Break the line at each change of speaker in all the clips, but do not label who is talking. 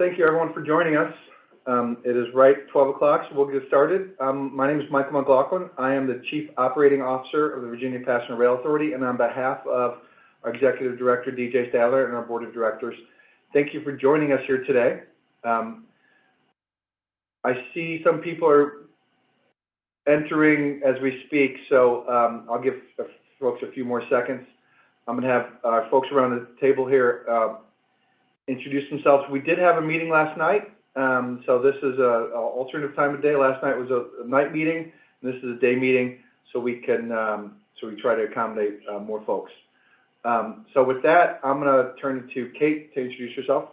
Thank you, everyone, for joining us. It is right 12 o'clock, so we'll get started. My name is Michael McLaughlin. I am the Chief Operating Officer of the Virginia Passenger Rail Authority, and on behalf of our Executive Director, DJ Stadler, and our Board of Directors, thank you for joining us here today. I see some people are entering as we speak, so I'll give folks a few more seconds. I'm going to have our folks around the table here introduce themselves. We did have a meeting last night, so this is an alternative time of day. Last night was a night meeting, and this is a day meeting, so we can so we try to accommodate more folks. So with that, I'm going to turn it to Kate to introduce yourself.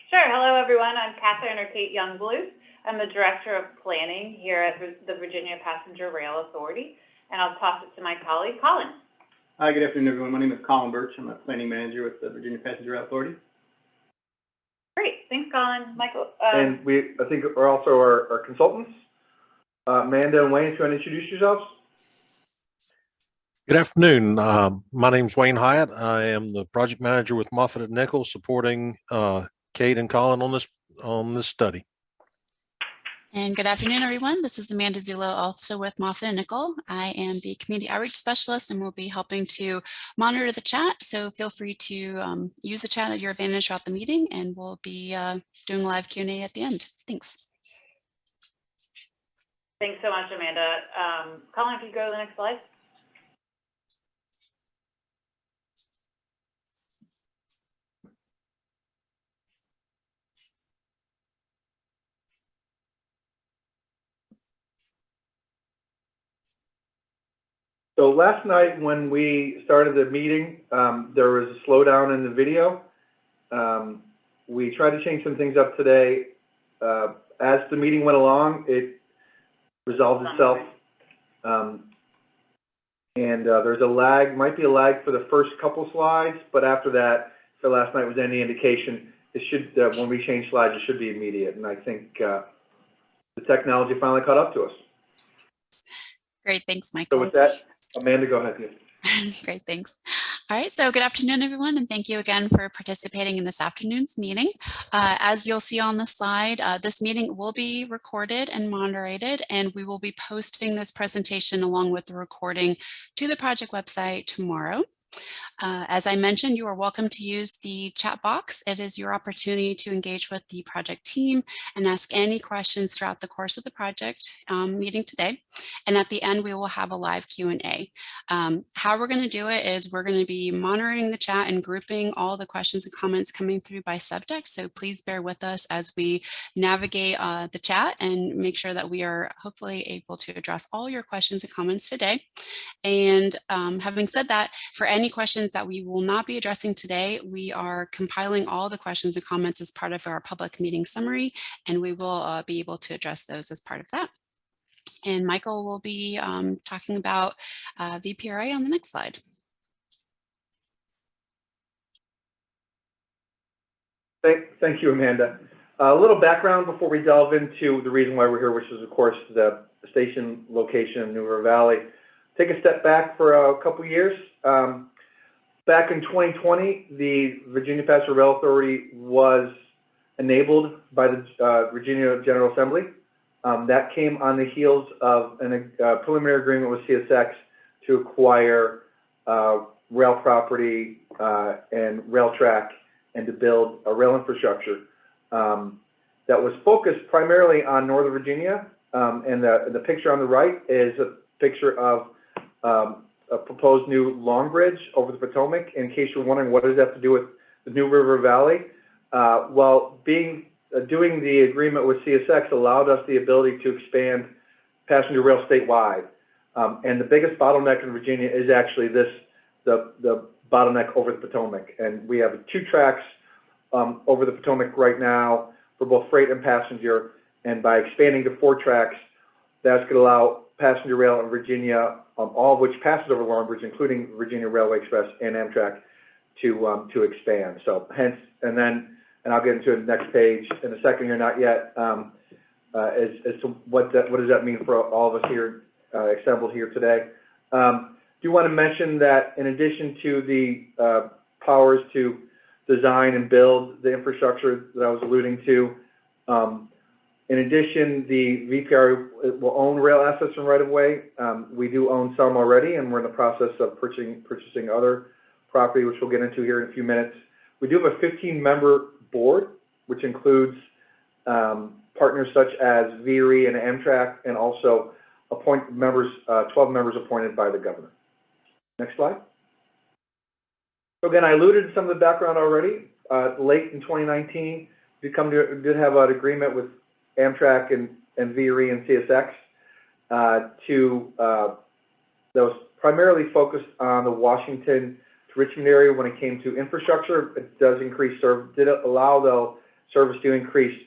Sure. Hello, everyone. I'm Katherine, or Kate Youngbluth. I'm the Director of Planning here at the Virginia Passenger Rail Authority, and I'll toss it to my colleague, Colin.
Hi, good afternoon, everyone. My name is Colin Burch. I'm a Planning Manager with the Virginia Passenger Rail Authority.
Great. Thanks, Colin. Michael.
And I think are also our consultants, Amanda and Wayne. If you want to introduce yourselves.
Good afternoon. My name is Wayne Hyatt. I am the project manager with Moffitt & Nichols, supporting Kate and Colin on this study.
And good afternoon, everyone. This is Amanda Zulo, also with Moffitt & Nichols. I am the Community Outreach Specialist and will be helping to monitor the chat. So feel free to use the chat at your advantage throughout the meeting, and we'll be doing live Q&A at the end. Thanks.
Thanks so much, Amanda. Colin, if you go to the next slide.
So last night when we started the meeting, there was a slowdown in the video. We tried to change some things up today. As the meeting went along, it resolved itself. There's a lag, might be a lag for the first couple slides, but after that, for last night was any indication, it should, when we change slides, it should be immediate. And I think the technology finally caught up to us.
Great, thanks, Michael.
So with that, Amanda, go ahead.
Great, thanks. All right, so good afternoon, everyone, and thank you again for participating in this afternoon's meeting. As you'll see on the slide, this meeting will be recorded and moderated, and we will be posting this presentation along with the recording to the project website tomorrow. As I mentioned, you are welcome to use the chat box. It is your opportunity to engage with the project team and ask any questions throughout the course of the project meeting today. And at the end, we will have a live Q&A. How we're going to do it is we're going to be monitoring the chat and grouping all the questions and comments coming through by subject. So please bear with us as we navigate the chat and make sure that we are hopefully able to address all your questions and comments today. And having said that, for any questions that we will not be addressing today, we are compiling all the questions and comments as part of our public meeting summary, and we will be able to address those as part of that. And Michael will be talking about VPRA on the next slide.
Thank you, Amanda. A little background before we delve into the reason why we're here, which is, of course, the station location in New River Valley. Take a step back for a couple years. Back in 2020, the Virginia Passenger Rail Authority was enabled by the Virginia General Assembly. That came on the heels of a preliminary agreement with CSX to acquire rail property and rail track and to build a rail infrastructure that was focused primarily on Northern Virginia. And the picture on the right is a picture of a proposed new long bridge over the Potomac. In case you're wondering what does that have to do with the New River Valley, well, doing the agreement with CSX allowed us the ability to expand passenger rail statewide. And the biggest bottleneck in Virginia is actually the bottleneck over the Potomac. And we have 2 tracks over the Potomac right now for both freight and passenger. And by expanding to 4 tracks, that's going to allow passenger rail in Virginia, all of which passes over Long Bridge, including Virginia Railway Express and Amtrak, to expand. So hence, and I'll get into the next page in a second here, not yet, as to what does that mean for all of us here assembled here today. Do want to mention that in addition to the powers to design and build the infrastructure that I was alluding to. In addition, the VPR will own rail assets and right-of-way. We do own some already, and we're in the process of purchasing other property, which we'll get into here in a few minutes. We do have a 15-member board, which includes partners such as VRE and Amtrak, and also 12 members appointed by the governor. Next slide. So again, I alluded to some of the background already. Late in 2019, we did have an agreement with Amtrak and VRE and CSX that was primarily focused on the Washington to Richmond area when it came to infrastructure. It does increase did allow though service to increase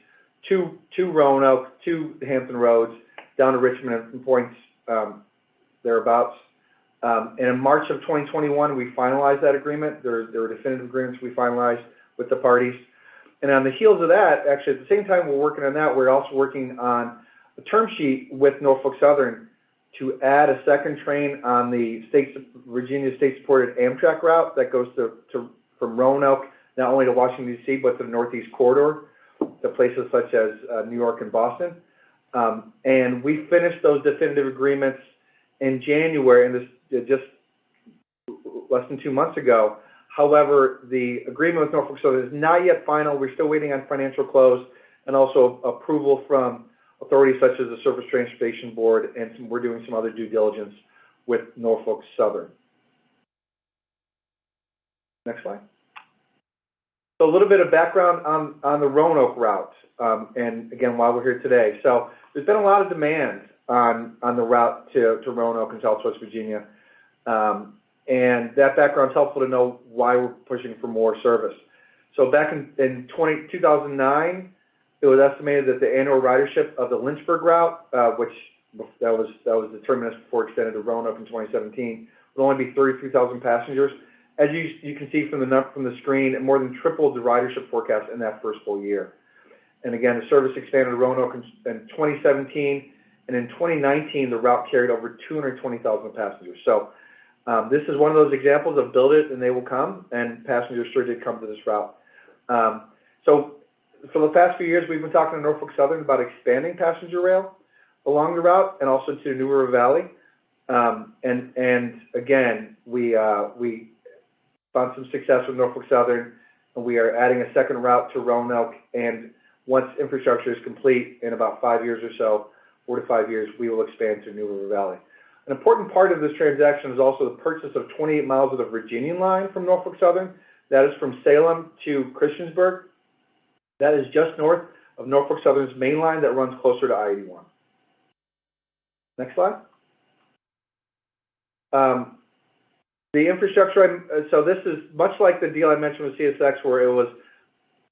to Roanoke, to the Hampton Roads, down to Richmond and points thereabouts. And in March of 2021, we finalized that agreement. There were definitive agreements we finalized with the parties. And on the heels of that, actually at the same time we're working on that, we're also working on a term sheet with Norfolk Southern to add a second train on the Virginia state-supported Amtrak route that goes from Roanoke, not only to Washington, D.C., but to the Northeast Corridor, to places such as New York and Boston. And we finished those definitive agreements in January, and this just less than 2 months ago. However, the agreement with Norfolk Southern is not yet final. We're still waiting on financial close and also approval from authorities such as the Surface Transportation Board, and we're doing some other due diligence with Norfolk Southern. Next slide. So a little bit of background on the Roanoke route, and again, why we're here today. So there's been a lot of demand on the route to Roanoke and Southwest Virginia. And that background is helpful to know why we're pushing for more service. So back in 2009, it was estimated that the annual ridership of the Lynchburg route, which that was the terminus before extended to Roanoke in 2017, would only be 33,000 passengers. As you can see from the screen, it more than tripled the ridership forecast in that first full year. And again, the service expanded to Roanoke in 2017, and in 2019, the route carried over 220,000 passengers. So this is one of those examples of build it and they will come, and passengers sure did come to this route. So for the past few years, we've been talking to Norfolk Southern about expanding passenger rail along the route and also to New River Valley. And again, we found some success with Norfolk Southern, and we are adding a second route to Roanoke. And once infrastructure is complete in about 5 years or so, 4 to 5 years, we will expand to New River Valley. An important part of this transaction is also the purchase of 28 miles of the Virginian line from Norfolk Southern. That is from Salem to Christiansburg. That is just north of Norfolk Southern's main line that runs closer to I-81. Next slide. The infrastructure, so this is much like the deal I mentioned with CSX, where it was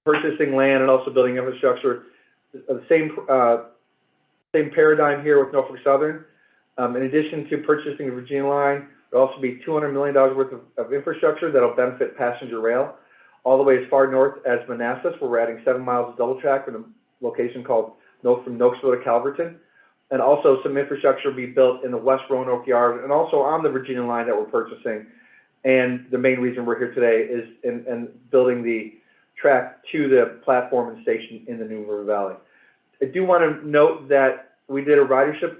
purchasing land and also building infrastructure. The same paradigm here with Norfolk Southern. In addition to purchasing the Virginia line, there will also be $200 million worth of infrastructure that will benefit passenger rail, all the way as far north as Manassas, where we're adding 7 miles of double track in a location called from Nokesville to Calverton. And also some infrastructure will be built in the West Roanoke Yard and also on the Virginia line that we're purchasing. And the main reason we're here today is in building the track to the platform and station in the New River Valley. I do want to note that we did a ridership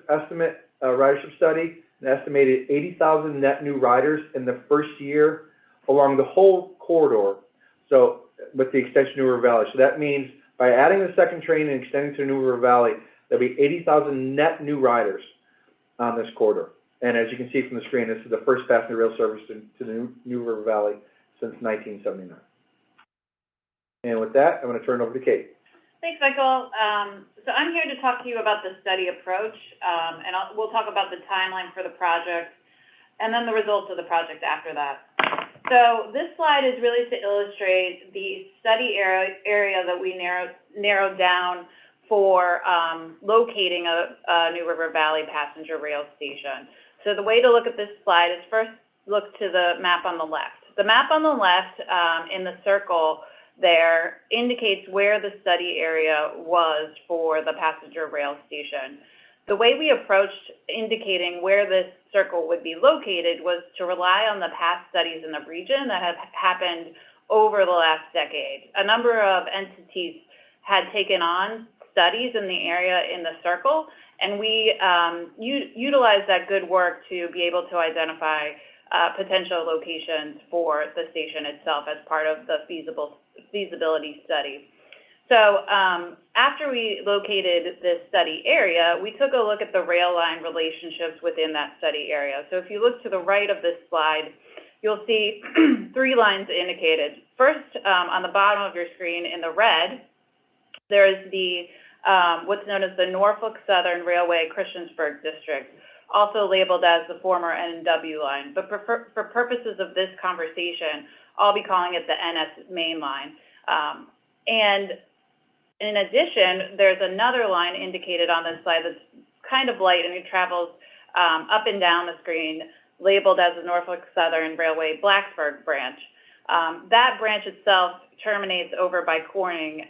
study, and estimated 80,000 net new riders in the first year along the whole corridor, so with the extension to New River Valley. So that means by adding the second train and extending to New River Valley, there'll be 80,000 net new riders on this corridor. And as you can see from the screen, this is the first passenger rail service to the New River Valley since 1979. And with that, I'm going to turn it over to Kate.
Thanks, Michael. So I'm here to talk to you about the study approach, and we'll talk about the timeline for the project, and then the results of the project after that. So this slide is really to illustrate the study area that we narrowed down for locating a New River Valley passenger rail station. So the way to look at this slide is first look to the map on the left. The map on the left in the circle there indicates where the study area was for the passenger rail station. The way we approached indicating where this circle would be located was to rely on the past studies in the region that have happened over the last decade. A number of entities had taken on studies in the area in the circle, and we utilized that good work to be able to identify potential locations for the station itself as part of the feasibility study. So after we located this study area, we took a look at the rail line relationships within that study area. So if you look to the right of this slide, you'll see 3 lines indicated. First, on the bottom of your screen in the red, there is the what's known as the Norfolk Southern Railway Christiansburg District, also labeled as the former NW line. But for purposes of this conversation, I'll be calling it the NS main line. And in addition, there's another line indicated on this slide that's kind of light, and it travels up and down the screen, labeled as the Norfolk Southern Railway Blacksburg branch. That branch itself terminates over by Corning,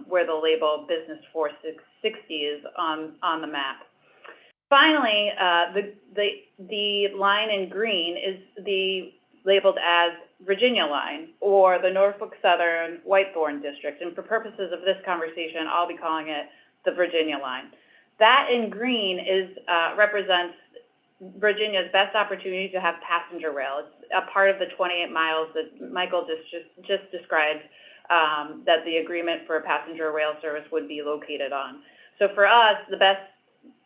where the label Business 460 is on the map. Finally, the line in green is labeled as Virginia line, or the Norfolk Southern Whitethorn District. And for purposes of this conversation, I'll be calling it the Virginia line. That in green represents Virginia's best opportunity to have passenger rail. It's a part of the 28 miles that Michael just described that the agreement for passenger rail service would be located on. So for us, the best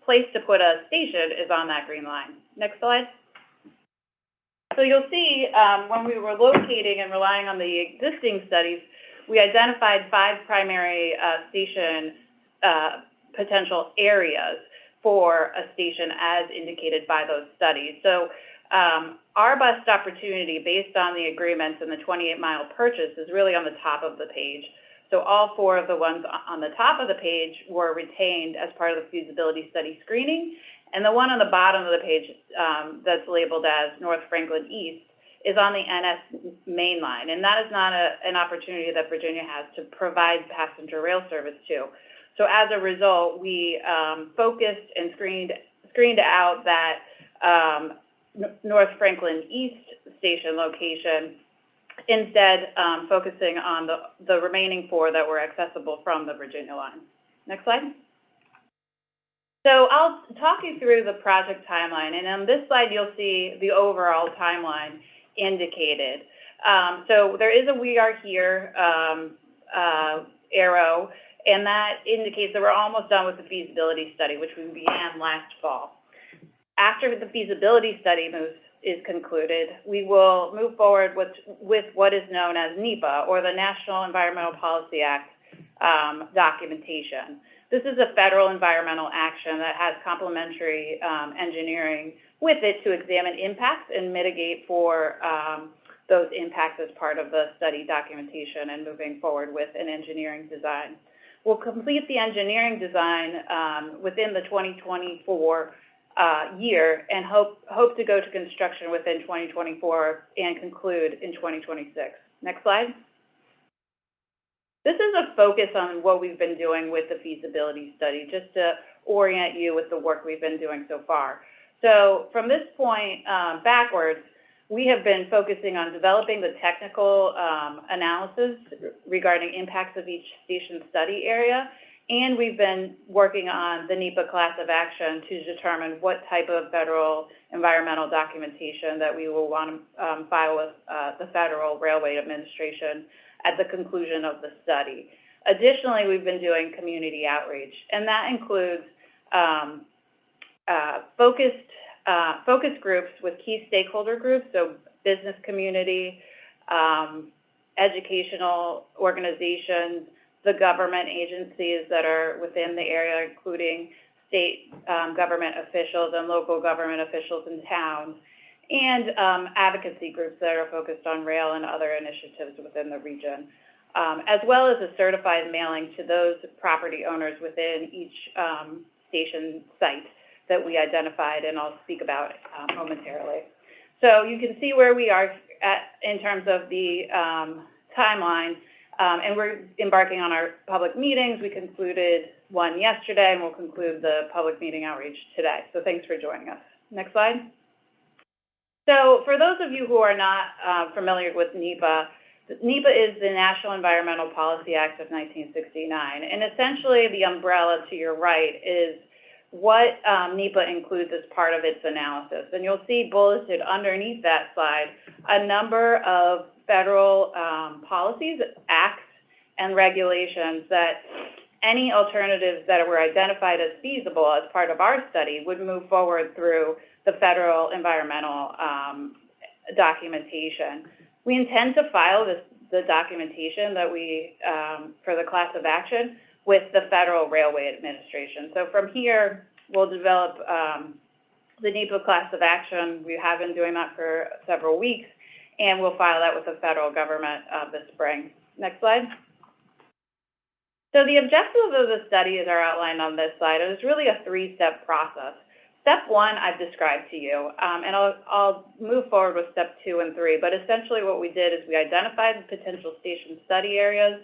place to put a station is on that green line. Next slide. So you'll see when we were locating and relying on the existing studies, we identified 5 primary station potential areas for a station as indicated by those studies. So our best opportunity based on the agreements and the 28-mile purchase is really on the top of the page. So all 4 of the ones on the top of the page were retained as part of the feasibility study screening. And the one on the bottom of the page that's labeled as North Franklin East is on the NS main line. And that is not an opportunity that Virginia has to provide passenger rail service to. So as a result, we focused and screened out that North Franklin East station location, instead focusing on the remaining 4 that were accessible from the Virginia line. Next slide. So I'll talk you through the project timeline, and on this slide you'll see the overall timeline indicated. So there is a "we are here" arrow, and that indicates that we're almost done with the feasibility study, which we began last fall. After the feasibility study is concluded, we will move forward with what is known as NEPA, or the National Environmental Policy Act documentation. This is a federal environmental action that has complementary engineering with it to examine impacts and mitigate for those impacts as part of the study documentation and moving forward with an engineering design. We'll complete the engineering design within the 2024 year and hope to go to construction within 2024 and conclude in 2026. Next slide. This is a focus on what we've been doing with the feasibility study, just to orient you with the work we've been doing so far. So from this point backwards, we have been focusing on developing the technical analysis regarding impacts of each station study area, and we've been working on the NEPA class of action to determine what type of federal environmental documentation that we will want to file with the Federal Railway Administration at the conclusion of the study. Additionally, we've been doing community outreach, and that includes focus groups with key stakeholder groups, so business community, educational organizations, the government agencies that are within the area, including state government officials and local government officials in towns, and advocacy groups that are focused on rail and other initiatives within the region, as well as a certified mailing to those property owners within each station site that we identified, and I'll speak about momentarily. So you can see where we are in terms of the timeline, and we're embarking on our public meetings. We concluded one yesterday, and we'll conclude the public meeting outreach today. So thanks for joining us. Next slide. So for those of you who are not familiar with NEPA, NEPA is the National Environmental Policy Act of 1969, and essentially the umbrella to your right is what NEPA includes as part of its analysis. And you'll see bulleted underneath that slide a number of federal policies, acts, and regulations that any alternatives that were identified as feasible as part of our study would move forward through the federal environmental documentation. We intend to file the documentation that we, for the class of action with the Federal Railway Administration. So from here, we'll develop the NEPA class of action. We have been doing that for several weeks, and we'll file that with the federal government this spring. Next slide. So the objectives of the studies are outlined on this slide. It was really a three-step process. Step one, I've described to you, and I'll move forward with step 2 and 3, but essentially what we did is we identified the potential station study areas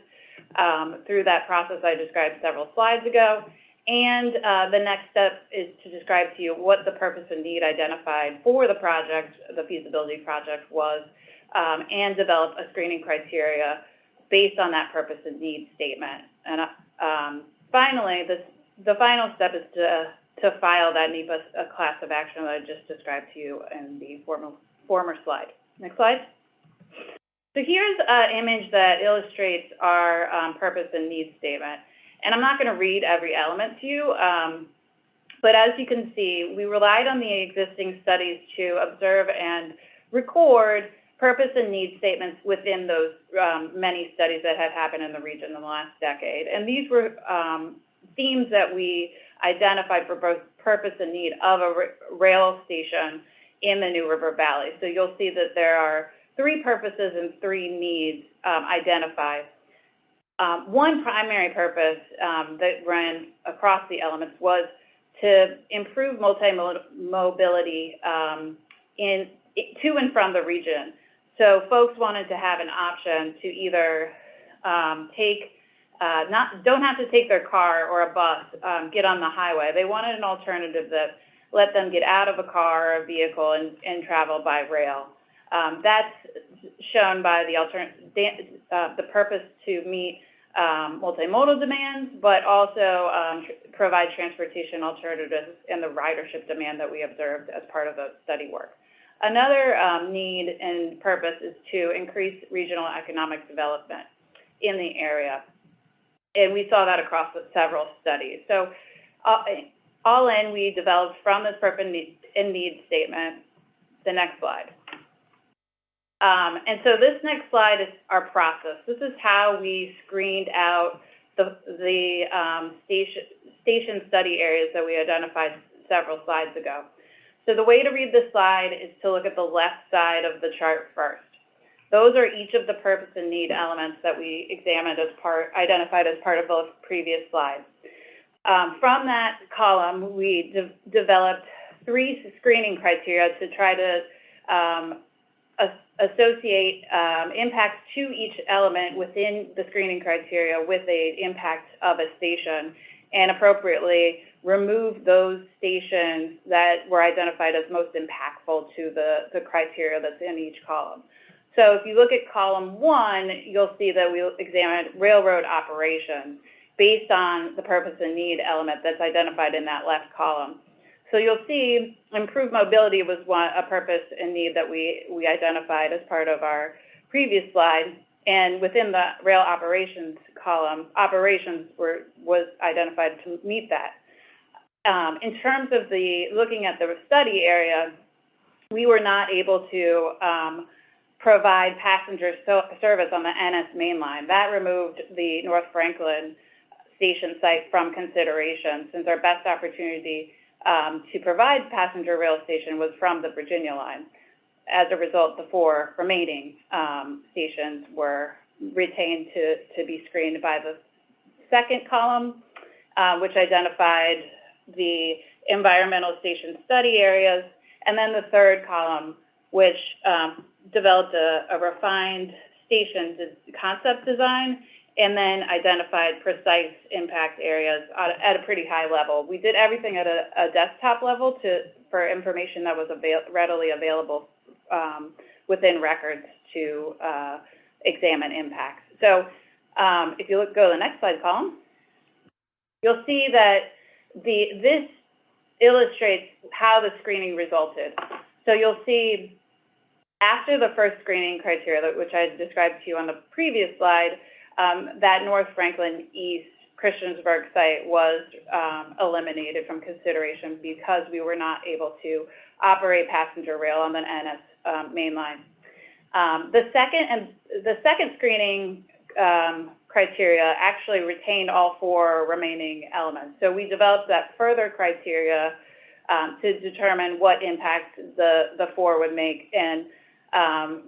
through that process I described several slides ago, and the next step is to describe to you what the purpose and need identified for the project, the feasibility project was, and develop a screening criteria based on that purpose and need statement. And finally, the final step is to file that NEPA class of action that I just described to you in the former slide. Next slide. So here's an image that illustrates our purpose and need statement. And I'm not going to read every element to you, but as you can see, we relied on the existing studies to observe and record purpose and need statements within those many studies that had happened in the region in the last decade. And these were themes that we identified for both purpose and need of a rail station in the New River Valley. So you'll see that there are 3 purposes and 3 needs identified. One primary purpose that ran across the elements was to improve multi-mobility to and from the region. So folks wanted to have an option to either don't have to take their car or a bus, get on the highway. They wanted an alternative that let them get out of a car or a vehicle and travel by rail. That's shown by the purpose to meet multimodal demands, but also provide transportation alternatives and the ridership demand that we observed as part of the study work. Another need and purpose is to increase regional economic development in the area. And we saw that across several studies. So all in, we developed from this purpose and need statement. The next slide. And so this next slide is our process. This is how we screened out the station study areas that we identified several slides ago. So the way to read this slide is to look at the left side of the chart first. Those are each of the purpose and need elements that we identified as part of the previous slides. From that column, we developed 3 screening criteria to try to associate impacts to each element within the screening criteria with the impact of a station, and appropriately remove those stations that were identified as most impactful to the criteria that's in each column. So if you look at column 1, you'll see that we examined railroad operations based on the purpose and need element that's identified in that left column. So you'll see improved mobility was a purpose and need that we identified as part of our previous slide. And within the rail operations column, operations was identified to meet that. In terms of looking at the study area, we were not able to provide passenger service on the NS main line. That removed the North Franklin station site from consideration, since our best opportunity to provide passenger rail station was from the Virginia line. As a result, the 4 remaining stations were retained to be screened by the second column, which identified the environmental station study areas, and then the third column, which developed a refined station concept design, and then identified precise impact areas at a pretty high level. We did everything at a desktop level for information that was readily available within records to examine impacts. So if you go to the next slide, Colin, you'll see that this illustrates how the screening resulted. So you'll see after the first screening criteria, which I described to you on the previous slide, that North Franklin East Christiansburg site was eliminated from consideration because we were not able to operate passenger rail on the NS main line. The second screening criteria actually retained all 4 remaining elements. So we developed that further criteria to determine what impact the 4 would make and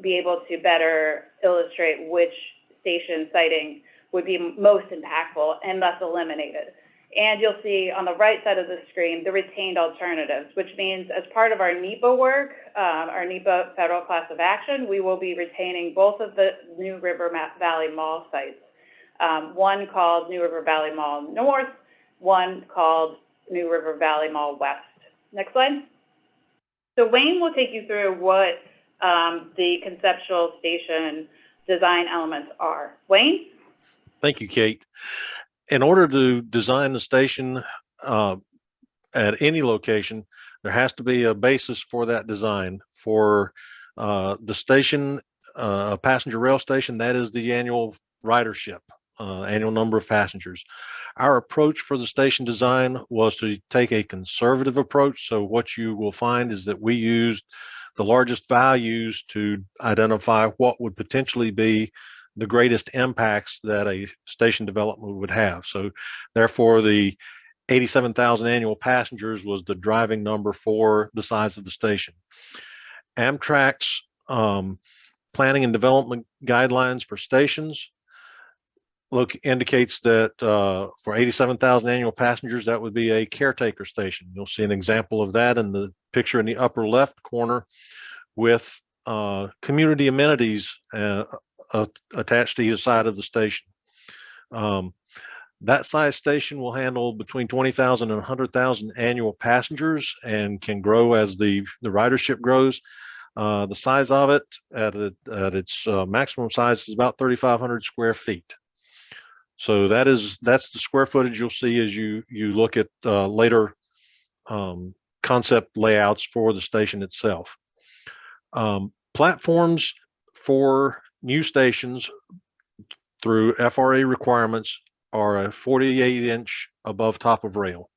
be able to better illustrate which station siting would be most impactful and thus eliminated. And you'll see on the right side of the screen the retained alternatives, which means as part of our NEPA work, our NEPA Federal Class of Action, we will be retaining both of the New River Valley Mall sites. One called New River Valley Mall North, one called New River Valley Mall West. Next slide. So Wayne will take you through what the conceptual station design elements are. Wayne?
Thank you, Kate. In order to design the station at any location, there has to be a basis for that design. For the station, a passenger rail station, that is the annual ridership, annual number of passengers. Our approach for the station design was to take a conservative approach. So what you will find is that we used the largest values to identify what would potentially be the greatest impacts that a station development would have. So therefore, the 87,000 annual passengers was the driving number for the size of the station. Amtrak's planning and development guidelines for stations indicates that for 87,000 annual passengers, that would be a caretaker station. You'll see an example of that in the picture in the upper left corner with community amenities attached to either side of the station. That size station will handle between 20,000 and 100,000 annual passengers and can grow as the ridership grows. The size of it at its maximum size is about 3,500 square feet. So that's the square footage you'll see as you look at later concept layouts for the station itself. Platforms for new stations through FRA requirements are a 48-inch above top of rail.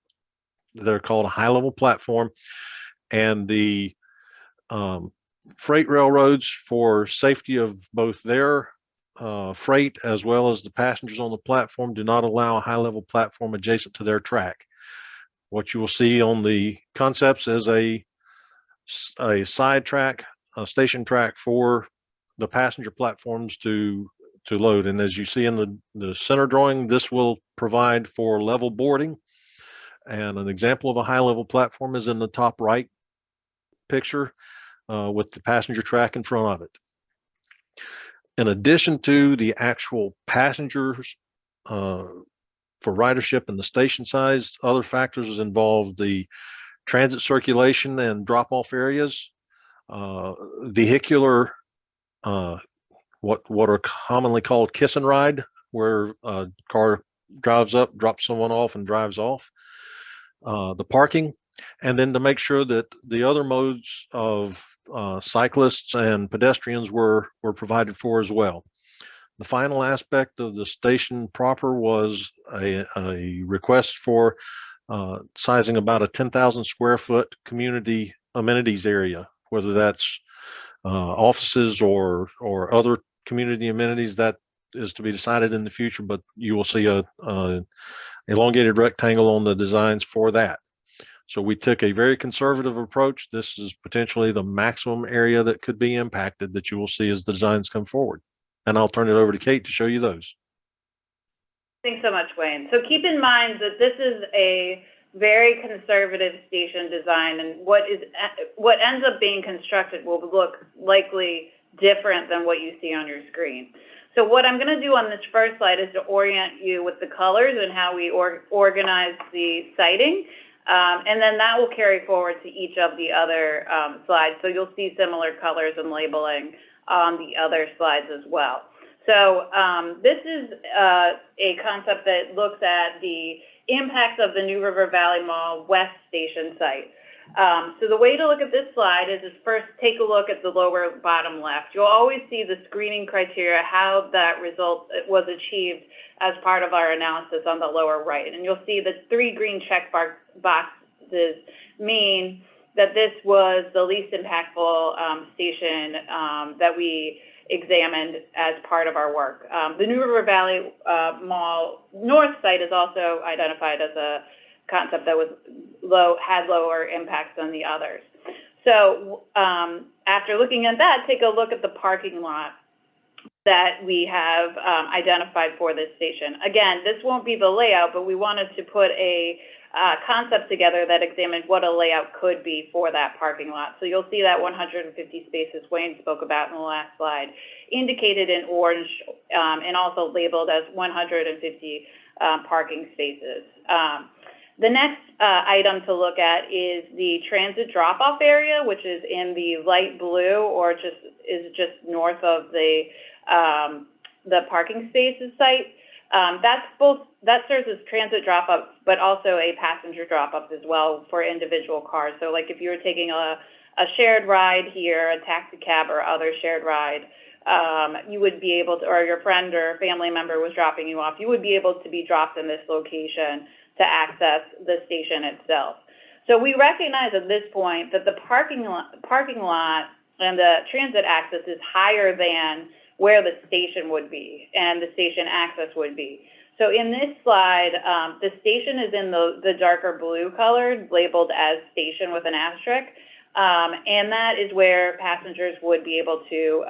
They're called a high-level platform, and the freight railroads, for safety of both their freight as well as the passengers on the platform, do not allow a high-level platform adjacent to their track. What you will see on the concepts is a side track, a station track for the passenger platforms to load. And as you see in the center drawing, this will provide for level boarding. And an example of a high level platform is in the top right picture with the passenger track in front of it. In addition to the actual passengers for ridership and the station size, other factors involve the transit circulation and drop-off areas, vehicular, what are commonly called kiss and ride, where a car drives up, drops someone off, and drives off, the parking, and then to make sure that the other modes of cyclists and pedestrians were provided for as well. The final aspect of the station proper was a request for sizing about a 10,000 square foot community amenities area, whether that's offices or other community amenities. That is to be decided in the future, but you will see a elongated rectangle on the designs for that. So we took a very conservative approach. This is potentially the maximum area that could be impacted that you will see as the designs come forward. And I'll turn it over to Kate to show you those.
Thanks so much, Wayne. So keep in mind that this is a very conservative station design, and what ends up being constructed will look likely different than what you see on your screen. So what I'm going to do on this first slide is to orient you with the colors and how we organize the siting, and then that will carry forward to each of the other slides. So you'll see similar colors and labeling on the other slides as well. So this is a concept that looks at the impacts of the New River Valley Mall West Station site. So the way to look at this slide is first take a look at the lower bottom left. You'll always see the screening criteria, how that result was achieved as part of our analysis on the lower right. And you'll see the 3 green check boxes mean that this was the least impactful station that we examined as part of our work. The New River Valley Mall North site is also identified as a concept that was had lower impacts than the others. So after looking at that, take a look at the parking lot that we have identified for this station. Again, this won't be the layout, but we wanted to put a concept together that examined what a layout could be for that parking lot. So you'll see that 150 spaces Wayne spoke about in the last slide, indicated in orange and also labeled as 150 parking spaces. The next item to look at is the transit drop-off area, which is in the light blue, or is just north of the parking spaces site. That serves as transit drop-off, but also a passenger drop-off as well for individual cars. So like if you were taking a shared ride here, a taxi cab or other shared ride, you would be able to, or your friend or family member was dropping you off, you would be able to be dropped in this location to access the station itself. So we recognize at this point that the parking lot and the transit access is higher than where the station would be and the station access would be. So in this slide, the station is in the darker blue colored, labeled as station with an asterisk, and that is where passengers would be able to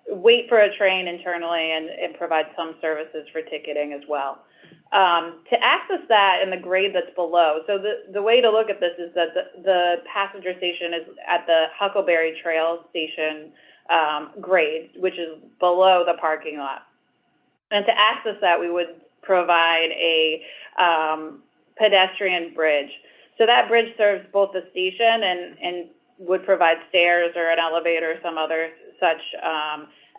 wait for a train internally and provide some services for ticketing as well. To access that in the grade that's below, so the way to look at this is that the passenger station is at the Huckleberry Trail station grade, which is below the parking lot. And to access that, we would provide a pedestrian bridge. So that bridge serves both the station and would provide stairs or an elevator or some other such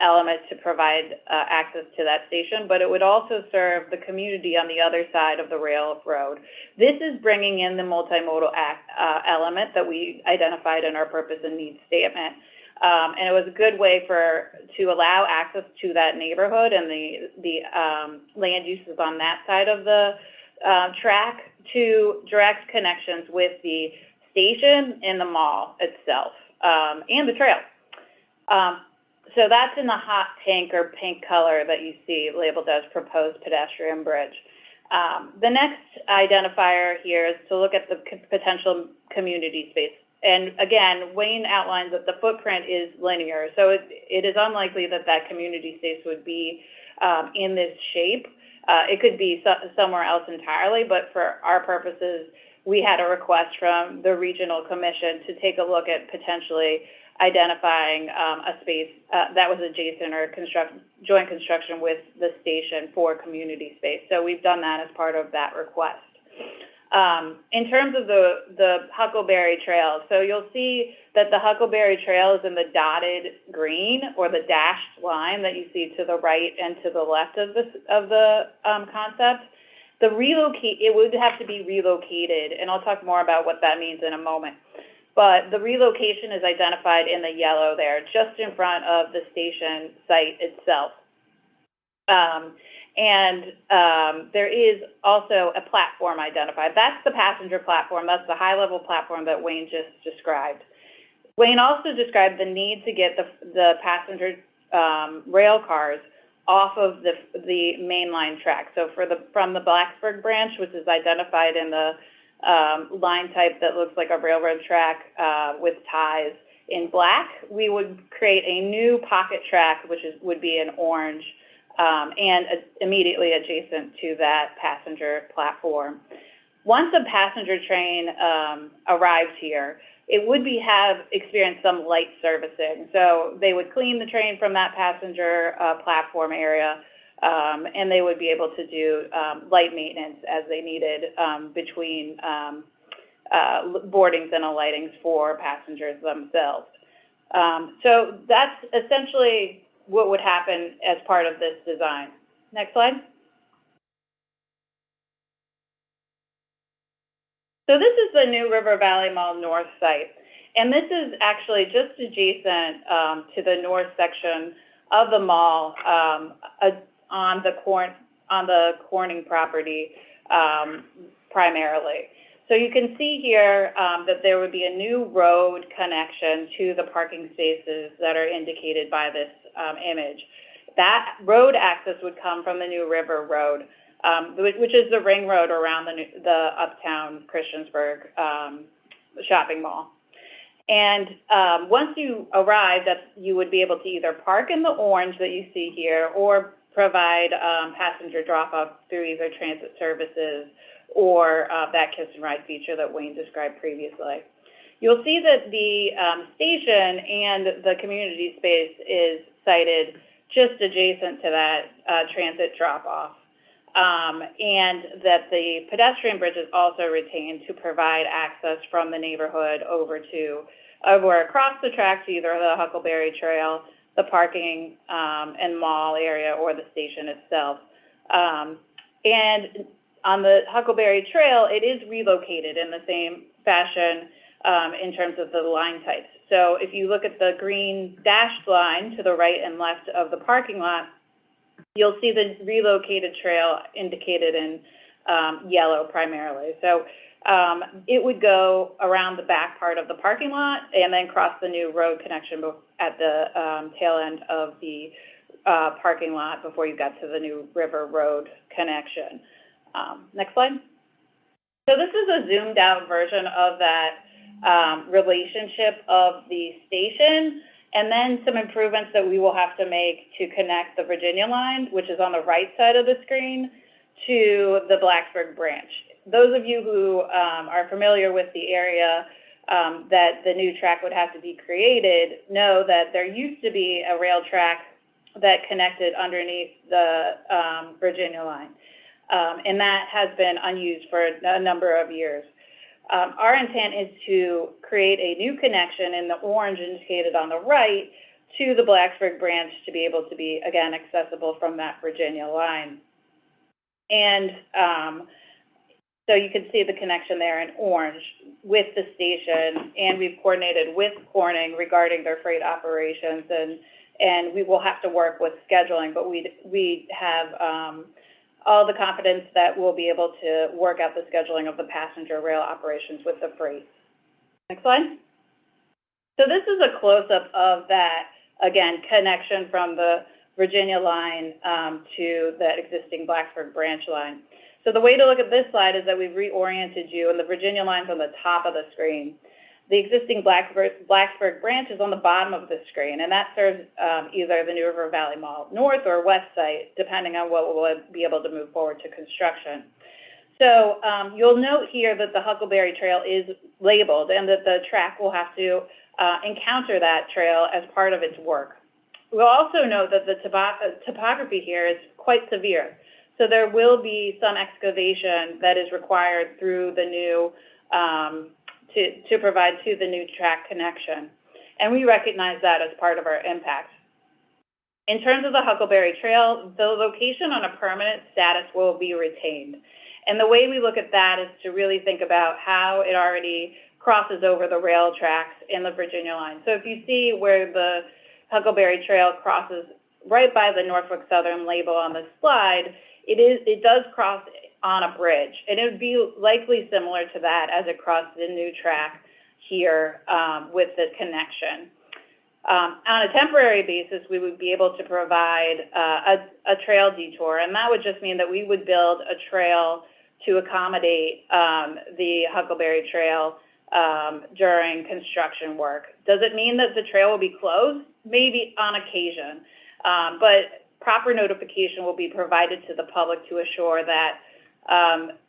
element to provide access to that station, but it would also serve the community on the other side of the railroad. This is bringing in the multimodal element that we identified in our purpose and needs statement. And it was a good way to allow access to that neighborhood and the land uses on that side of the track to direct connections with the station and the mall itself and the trail. So that's in the hot pink or pink color that you see labeled as proposed pedestrian bridge. The next identifier here is to look at the potential community space. And again, Wayne outlines that the footprint is linear, so it is unlikely that that community space would be in this shape. It could be somewhere else entirely, but for our purposes, we had a request from the Regional Commission to take a look at potentially identifying a space that was adjacent or joint construction with the station for community space. So we've done that as part of that request. In terms of the Huckleberry Trail, so you'll see that the Huckleberry Trail is in the dotted green or the dashed line that you see to the right and to the left of the concept. It would have to be relocated, and I'll talk more about what that means in a moment. But the relocation is identified in the yellow there, just in front of the station site itself. There is also a platform identified. That's the passenger platform. That's the high-level platform that Wayne just described. Wayne also described the need to get the passenger rail cars off of the mainline track. So from the Blacksburg branch, which is identified in the line type that looks like a railroad track with ties in black, we would create a new pocket track, which would be in orange, and immediately adjacent to that passenger platform. Once a passenger train arrives here, it would have experienced some light servicing. So they would clean the train from that passenger platform area, and they would be able to do light maintenance as they needed between boardings and alightings for passengers themselves. So that's essentially what would happen as part of this design. Next slide. So this is the new River Valley Mall North site. And this is actually just adjacent to the north section of the mall on the Corning property primarily. So you can see here that there would be a new road connection to the parking spaces that are indicated by this image. That road access would come from the new River Road, which is the ring road around the Uptown Christiansburg shopping mall. And once you arrive, you would be able to either park in the orange that you see here or provide passenger drop-off through either transit services or that kiss and ride feature that Wayne described previously. You'll see that the station and the community space is sited just adjacent to that transit drop-off. And that the pedestrian bridge is also retained to provide access from the neighborhood over across the tracks, either the Huckleberry Trail, the parking and mall area, or the station itself. And on the Huckleberry Trail, it is relocated in the same fashion in terms of the line types. So if you look at the green dashed line to the right and left of the parking lot, you'll see the relocated trail indicated in yellow primarily. So it would go around the back part of the parking lot and then cross the new road connection at the tail end of the parking lot before you got to the new River Road connection. Next slide. So this is a zoomed out version of that relationship of the station, and then some improvements that we will have to make to connect the Virginia line, which is on the right side of the screen, to the Blacksburg branch. Those of you who are familiar with the area that the new track would have to be created know that there used to be a rail track that connected underneath the Virginia line. And that has been unused for a number of years. Our intent is to create a new connection in the orange indicated on the right to the Blacksburg branch to be able to be, again, accessible from that Virginia line. And so you can see the connection there in orange with the station, and we've coordinated with Corning regarding their freight operations, and we will have to work with scheduling, but we have all the confidence that we'll be able to work out the scheduling of the passenger rail operations with the freight. Next slide. So this is a close-up of that, again, connection from the Virginia line to the existing Blacksburg branch line. So the way to look at this slide is that we've reoriented you, and the Virginia line's on the top of the screen. The existing Blacksburg branch is on the bottom of the screen, and that serves either the New River Valley Mall North or West site, depending on what we'll be able to move forward to construction. So you'll note here that the Huckleberry Trail is labeled and that the track will have to encounter that trail as part of its work. We'll also note that the topography here is quite severe. So there will be some excavation that is required through the new to provide to the new track connection. And we recognize that as part of our impact. In terms of the Huckleberry Trail, the location on a permanent status will be retained. And the way we look at that is to really think about how it already crosses over the rail tracks in the Virginia line. So if you see where the Huckleberry Trail crosses right by the Norfolk Southern label on the slide, it does cross on a bridge, and it would be likely similar to that as it crossed the new track here with the connection. On a temporary basis, we would be able to provide a trail detour, and that would just mean that we would build a trail to accommodate the Huckleberry Trail during construction work. Does it mean that the trail will be closed? Maybe on occasion, but proper notification will be provided to the public to assure that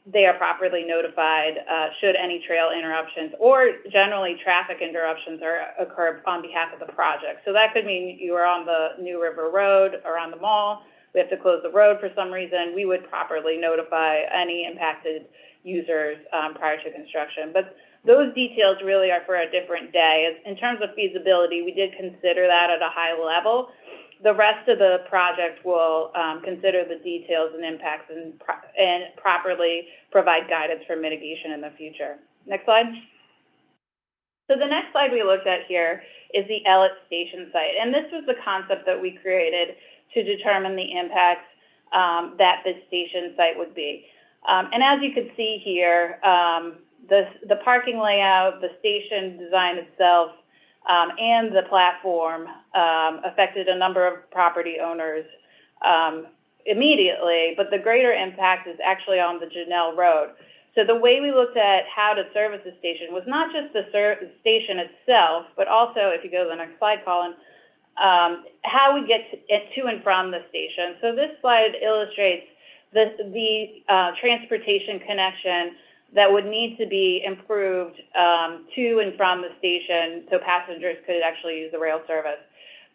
they are properly notified should any trail interruptions or generally traffic interruptions occur on behalf of the project. So that could mean you are on the New River Road or on the mall, we have to close the road for some reason, we would properly notify any impacted users prior to construction. But those details really are for a different day. In terms of feasibility, we did consider that at a high level, the rest of the project will consider the details and impacts and properly provide guidance for mitigation in the future. Next slide. So the next slide we looked at here is the Ellet Station site, and this was the concept that we created to determine the impacts that this station site would be. And as you can see here, the parking layout, the station design itself, and the platform affected a number of property owners immediately, but the greater impact is actually on the Janelle Road. So the way we looked at how to service the station was not just the station itself, but also, if you go to the next slide, Colin, how we get to and from the station. So this slide illustrates the transportation connection that would need to be improved to and from the station so passengers could actually use the rail service.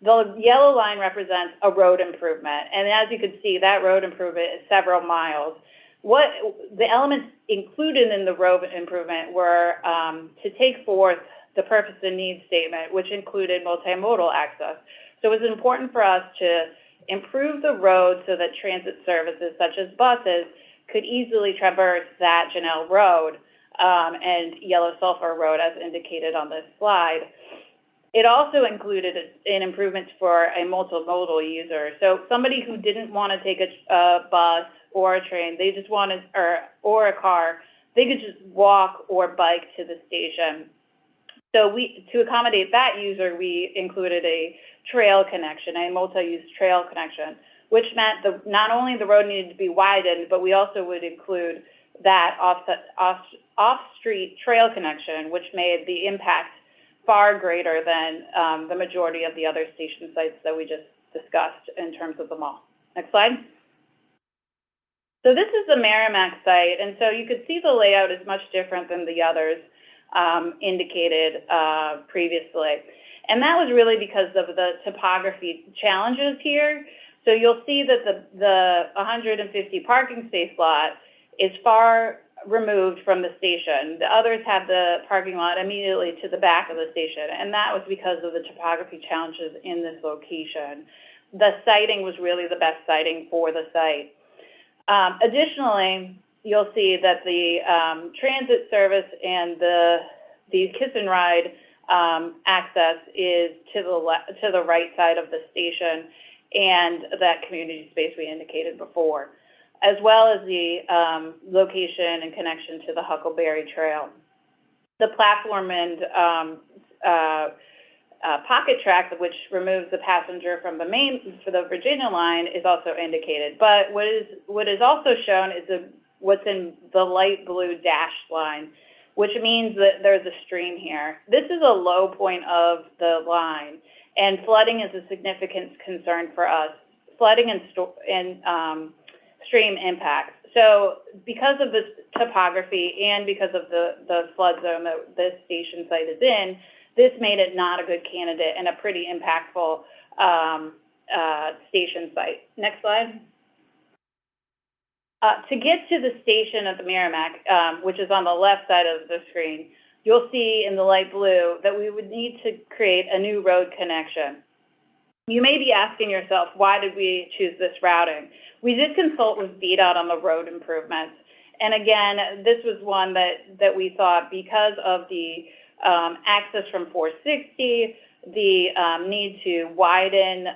The yellow line represents a road improvement, and as you can see, that road improvement is several miles. What the elements included in the road improvement were to take forth the purpose and needs statement, which included multimodal access. So it was important for us to improve the road so that transit services such as buses could easily traverse that Janelle Road and Yellow Sulphur Road as indicated on this slide. It also included an improvement for a multimodal user. So somebody who didn't want to take a bus or a train, they just wanted, or a car, they could just walk or bike to the station. So to accommodate that user, we included a trail connection, a multi-use trail connection, which meant not only the road needed to be widened, but we also would include that off-street trail connection, which made the impact far greater than the majority of the other station sites that we just discussed in terms of the mall. Next slide. So this is the Merrimack site, and so you could see the layout is much different than the others indicated previously. And that was really because of the topography challenges here. So you'll see that the 150 parking space lot is far removed from the station. The others have the parking lot immediately to the back of the station, and that was because of the topography challenges in this location. The siting was really the best siting for the site. Additionally, you'll see that the transit service and the kiss and ride access is to the right side of the station and that community space we indicated before, as well as the location and connection to the Huckleberry Trail. The platform and pocket track, which removes the passenger from for the Virginia line, is also indicated. But what is also shown is what's in the light blue dashed line, which means that there's a stream here. This is a low point of the line, and flooding is a significant concern for us. Flooding and stream impacts. So because of this topography and because of the flood zone that this station site is in, this made it not a good candidate and a pretty impactful station site. Next slide. To get to the station at the Merrimack, which is on the left side of the screen, you'll see in the light blue that we would need to create a new road connection. You may be asking yourself, why did we choose this routing? We did consult with VDOT on the road improvements. And again, this was one that we thought because of the access from 460, the need to widen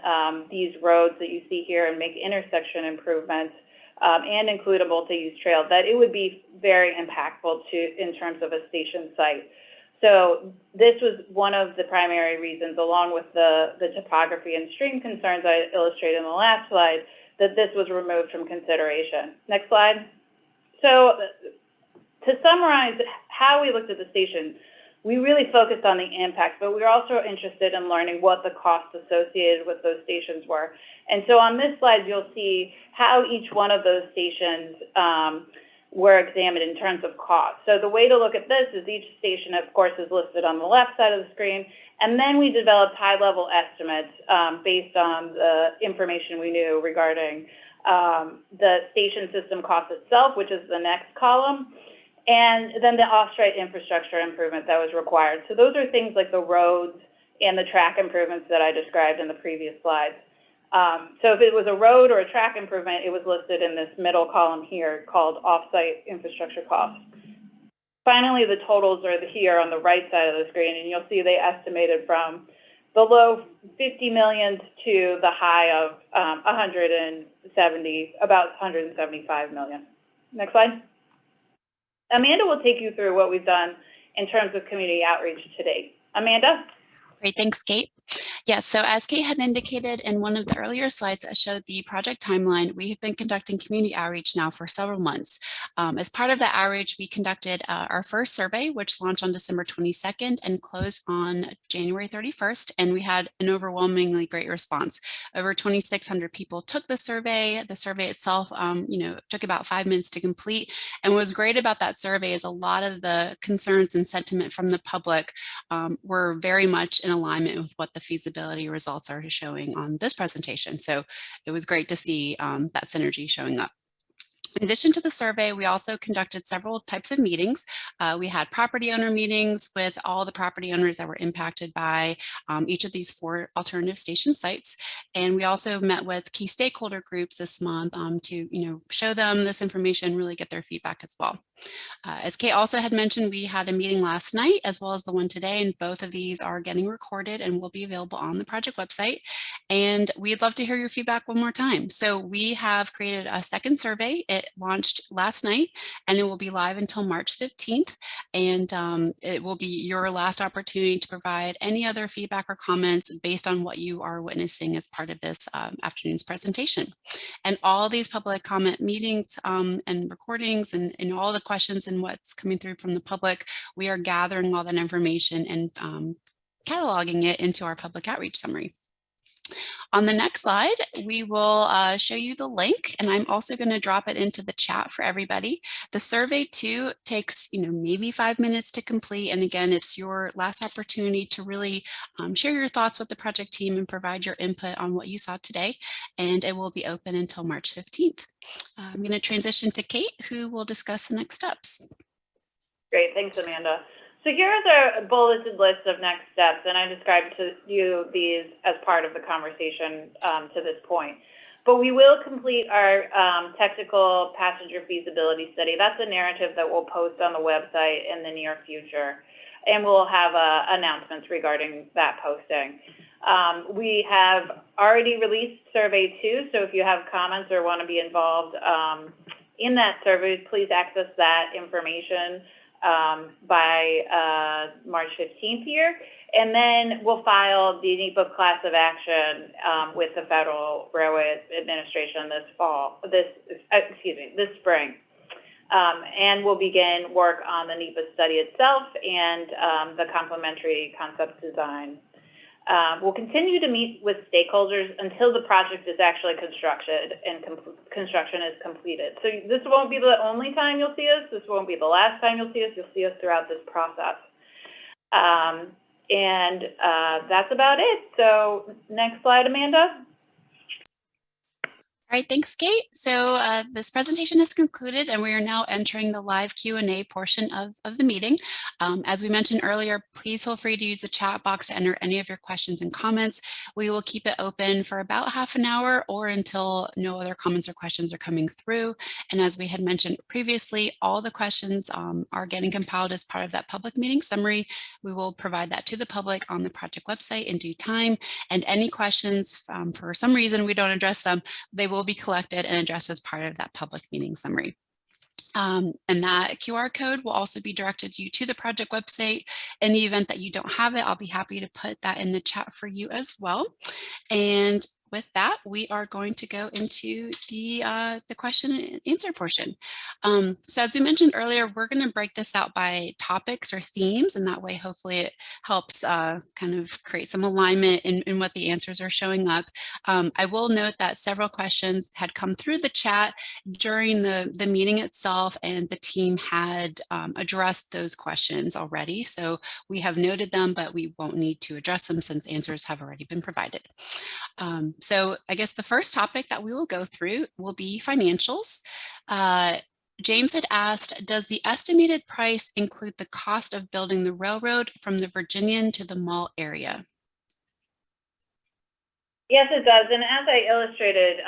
these roads that you see here and make intersection improvements and include a multi-use trail, that it would be very impactful in terms of a station site. So this was one of the primary reasons, along with the topography and stream concerns I illustrated in the last slide, that this was removed from consideration. Next slide. So to summarize how we looked at the station, we really focused on the impact, but we were also interested in learning what the costs associated with those stations were. And so on this slide, you'll see how each one of those stations were examined in terms of cost. So the way to look at this is each station, of course, is listed on the left side of the screen, and then we developed high-level estimates based on the information we knew regarding the station system cost itself, which is the next column, and then the off-site infrastructure improvement that was required. So those are things like the roads and the track improvements that I described in the previous slides. So if it was a road or a track improvement, it was listed in this middle column here called off-site infrastructure costs. Finally, the totals are here on the right side of the screen, and you'll see they estimated from the low 50 million to the high of about 175 million. Next slide. Amanda will take you through what we've done in terms of community outreach to date. Amanda?
Great, thanks, Kate. Yes, so as Kate had indicated in one of the earlier slides that showed the project timeline, we have been conducting community outreach now for several months. As part of that outreach, we conducted our first survey, which launched on December 22nd and closed on January 31st, and we had an overwhelmingly great response. Over 2,600 people took the survey. The survey itself, took about 5 minutes to complete. And what was great about that survey is a lot of the concerns and sentiment from the public were very much in alignment with what the feasibility results are showing on this presentation. So it was great to see that synergy showing up. In addition to the survey, we also conducted several types of meetings. We had property owner meetings with all the property owners that were impacted by each of these 4 alternative station sites. And we also met with key stakeholder groups this month to show them this information, really get their feedback as well. As Kate also had mentioned, we had a meeting last night as well as the one today, and both of these are getting recorded and will be available on the project website. And we'd love to hear your feedback one more time. So we have created a second survey. It launched last night and it will be live until March 15th. And it will be your last opportunity to provide any other feedback or comments based on what you are witnessing as part of this afternoon's presentation. And all these public comment meetings and recordings and all the questions and what's coming through from the public, we are gathering all that information and cataloging it into our public outreach summary. On the next slide, we will show you the link, and I'm also going to drop it into the chat for everybody. The survey too takes, maybe 5 minutes to complete. And again, it's your last opportunity to really share your thoughts with the project team and provide your input on what you saw today. And it will be open until March 15th. I'm going to transition to Kate, who will discuss the next steps.
Great, thanks, Amanda. So here's a bulleted list of next steps, and I described to you these as part of the conversation to this point. But we will complete our technical passenger feasibility study. That's a narrative that we'll post on the website in the near future, and we'll have announcements regarding that posting. We have already released survey 2, so if you have comments or want to be involved in that survey, please access that information by March 15th here, and then we'll file the NEPA class of action with the Federal Railway Administration this spring. And we'll begin work on the NEPA study itself and the complementary concept design. We'll continue to meet with stakeholders until the project is actually constructed and construction is completed. So this won't be the only time you'll see us. This won't be the last time you'll see us. You'll see us throughout this process. That's about it. So next slide, Amanda.
All right, thanks, Kate. So this presentation is concluded and we are now entering the live Q&A portion of the meeting. As we mentioned earlier, please feel free to use the chat box to enter any of your questions and comments. We will keep it open for about half an hour or until no other comments or questions are coming through. And as we had mentioned previously, all the questions are getting compiled as part of that public meeting summary. We will provide that to the public on the project website in due time. And any questions, for some reason we don't address them, they will be collected and addressed as part of that public meeting summary. And that QR code will also be directed you to the project website. In the event that you don't have it, I'll be happy to put that in the chat for you as well. And with that, we are going to go into the question and answer portion. So as we mentioned earlier, we're going to break this out by topics or themes, and that way hopefully it helps kind of create some alignment in what the answers are showing up. I will note that several questions had come through the chat during the meeting itself, and the team had addressed those questions already. So we have noted them, but we won't need to address them since answers have already been provided. So I guess the first topic that we will go through will be financials. James had asked, does the estimated price include the cost of building the railroad from the Virginian to the mall area?
Yes, it does, and as I illustrated,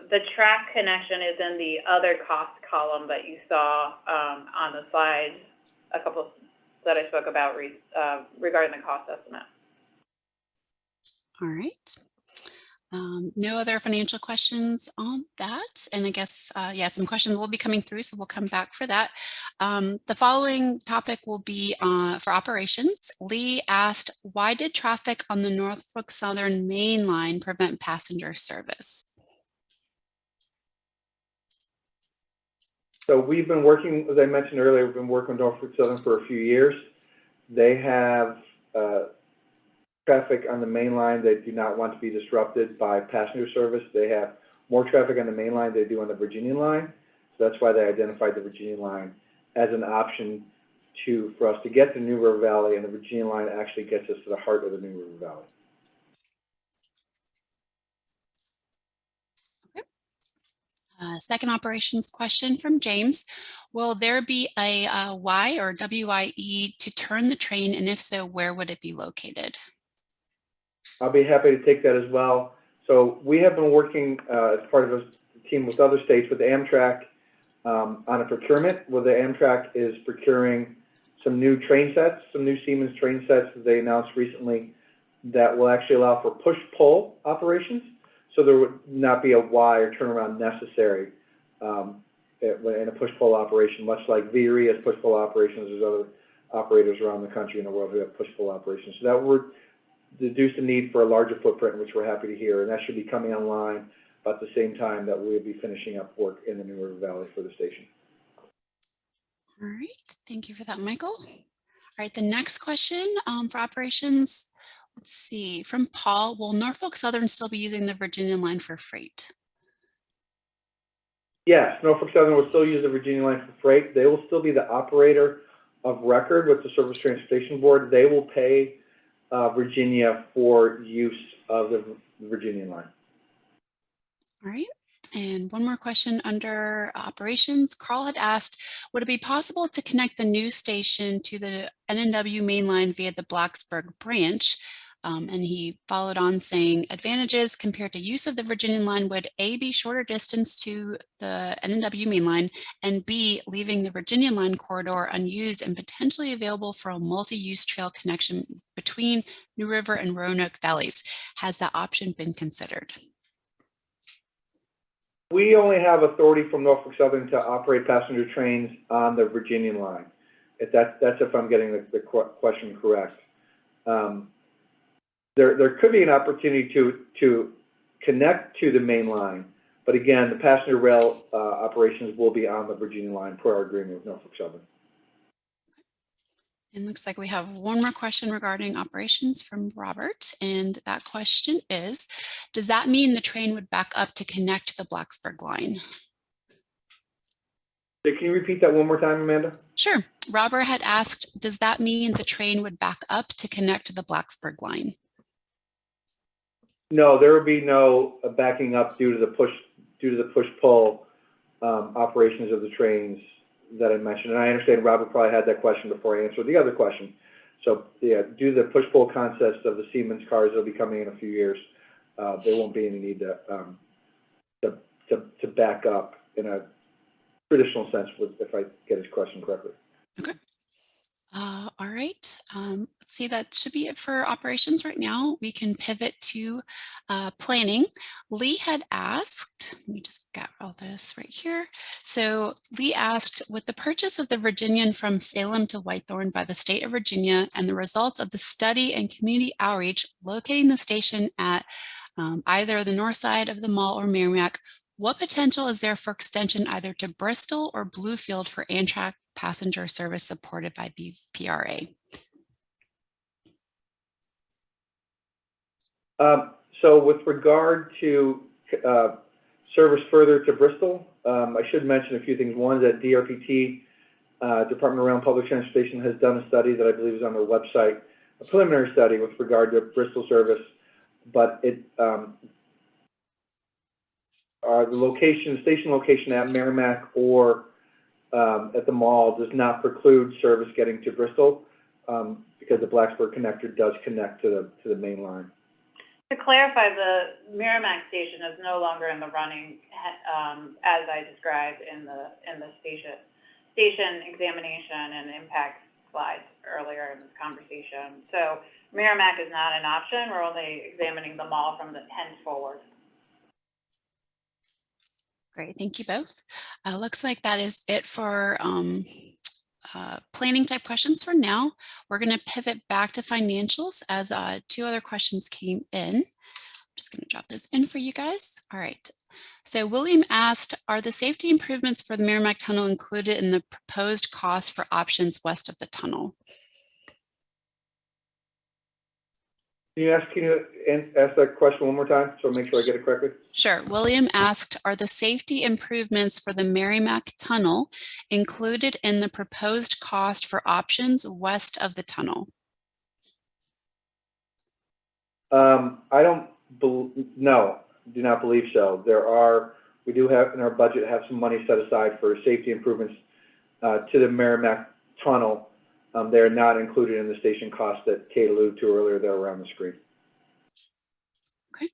the track connection is in the other cost column that you saw on the slide, a couple that I spoke about regarding the cost estimate.
All right. No other financial questions on that. And I guess, yeah, some questions will be coming through, so we'll come back for that. The following topic will be for operations. Lee asked, why did traffic on the Norfolk Southern Main Line prevent passenger service?
So we've been working, as I mentioned earlier, we've been working with Norfolk Southern for a few years. They have traffic on the main line that do not want to be disrupted by passenger service. They have more traffic on the main line than they do on the Virginia line. So that's why they identified the Virginia line as an option for us to get to New River Valley, and the Virginia line actually gets us to the heart of the New River Valley.
Second operations question from James. Will there be a Y or WIE to turn the train, and if so, where would it be located?
I'll be happy to take that as well. So we have been working as part of a team with other states with Amtrak on a procurement where the Amtrak is procuring some new train sets, some new Siemens train sets that they announced recently that will actually allow for push-pull operations. So there would not be a Y or turnaround necessary in a push-pull operation, much like VRE has push-pull operations. There's other operators around the country and the world who have push-pull operations. So that would reduce the need for a larger footprint, which we're happy to hear, and that should be coming online about the same time that we'll be finishing up work in the New River Valley for the station.
All right, thank you for that, Michael. All right, the next question for operations, let's see, from Paul, will Norfolk Southern still be using the Virginia line for freight?
Yes, Norfolk Southern will still use the Virginia line for freight. They will still be the operator of record with the Surface Transportation Board. They will pay Virginia for use of the Virginia line.
All right, and one more question under operations. Carl had asked, would it be possible to connect the new station to the NNW main line via the Blacksburg branch? And he followed on saying, advantages compared to use of the Virginia line would A, be shorter distance to the NNW main line, and B, leaving the Virginia line corridor unused and potentially available for a multi-use trail connection between New River and Roanoke valleys. Has that option been considered?
We only have authority from Norfolk Southern to operate passenger trains on the Virginia line. That's if I'm getting the question correct. There could be an opportunity to connect to the main line, but again, the passenger rail operations will be on the Virginia line per our agreement with Norfolk Southern.
And looks like we have one more question regarding operations from Robert. And that question is, does that mean the train would back up to connect to the Blacksburg line?
Can you repeat that one more time, Amanda?
Sure. Robert had asked, does that mean the train would back up to connect to the Blacksburg line?
No, there would be no backing up due to the push-pull operations of the trains that I mentioned. And I understand Robert probably had that question before I answered the other question. So yeah, due to the push-pull concept of the Siemens cars that will be coming in a few years, there won't be any need to back up in a traditional sense, if I get his question correctly.
Okay. All right. Let's see, that should be it for operations right now. We can pivot to planning. Lee had asked, let me just get all this right here. So Lee asked, with the purchase of the Virginian from Salem to Whitethorn by the state of Virginia and the results of the study and community outreach locating the station at either the north side of the mall or Merrimack, what potential is there for extension either to Bristol or Bluefield for Amtrak passenger service supported by BPRA?
So with regard to service further to Bristol, I should mention a few things. One is that DRPT, Department of Rail and Public Transportation, has done a study that I believe is on their website, a preliminary study with regard to Bristol service, but it the station location at Merrimack or at the mall does not preclude service getting to Bristol because the Blacksburg connector does connect to the main line.
To clarify, the Merrimack station is no longer in the running, as I described in the station examination and impact slides earlier in this conversation. So Merrimack is not an option. We're only examining the mall from the henceforward.
Great, thank you both. Looks like that is it for planning type questions for now. We're going to pivot back to financials as 2 other questions came in. I'm just going to drop those in for you guys. All right. So William asked, are the safety improvements for the Merrimack Tunnel included in the proposed cost for options west of the tunnel?
Can you ask that question one more time so I make sure I get it correctly?
Sure. William asked, are the safety improvements for the Merrimack Tunnel included in the proposed cost for options west of the tunnel?
No, do not believe so. We do have in our budget have some money set aside for safety improvements to the Merrimack Tunnel. They're not included in the station costs that Kate alluded to earlier. They're around the screen.
Okay.